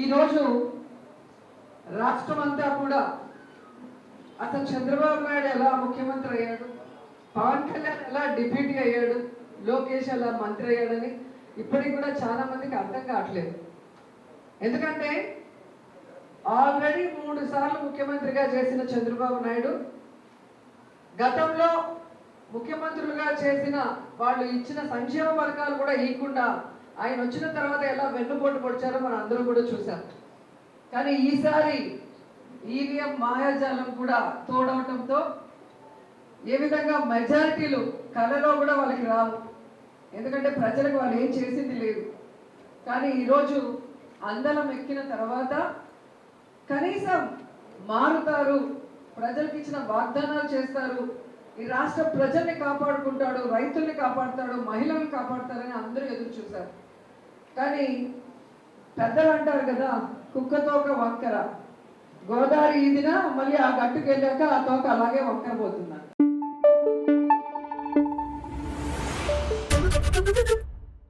ఈరోజు రాష్ట్రం అంతా కూడా అతను చంద్రబాబు నాయుడు ఎలా ముఖ్యమంత్రి అయ్యాడు, పవన్ కళ్యాణ్ ఎలా డిప్యూటీ అయ్యాడు, లోకేష్ ఎలా మంత్రి అయ్యాడని ఇప్పటికి కూడా చాలా మందికి అర్థం కావట్లేదు. ఎందుకంటే ఆల్రెడీ 3 సార్లు ముఖ్యమంత్రిగా చేసిన చంద్రబాబు నాయుడు గతంలో ముఖ్యమంత్రులుగా చేసిన వాళ్ళు ఇచ్చిన సంక్షేమ పథకాలు కూడా ఇవ్వకుండా ఆయన వచ్చిన తర్వాత ఎలా వెన్నుపోటు పొడిచారో మనం అందరూ కూడా చూసాం. కానీ ఈసారి ఈవీఎం మాయాజాలం కూడా తోడవటంతో ఏ విధంగా మెజారిటీలు కళలో కూడా వాళ్ళకి రావు. ఎందుకంటే ప్రజలకు వాళ్ళు ఏం చేసింది లేదు. కానీ ఈరోజు అందలం ఎక్కిన తర్వాత కనీసం మారుతారు, ప్రజలకు ఇచ్చిన వాగ్దానాలు చేస్తారు, ఈ రాష్ట్ర ప్రజల్ని కాపాడుకుంటాడు, రైతుల్ని కాపాడుతాడు, మహిళల్ని కాపాడుతారని అందరూ ఎదురు చూశారు. కానీ పెద్దలు అంటారు కదా, కుక్కతోక వంకర, గోదావరి ఈదిన మళ్ళీ ఆ గట్టుకు వెళ్ళాక ఆ తోక అలాగే వంకర పోతున్నారు.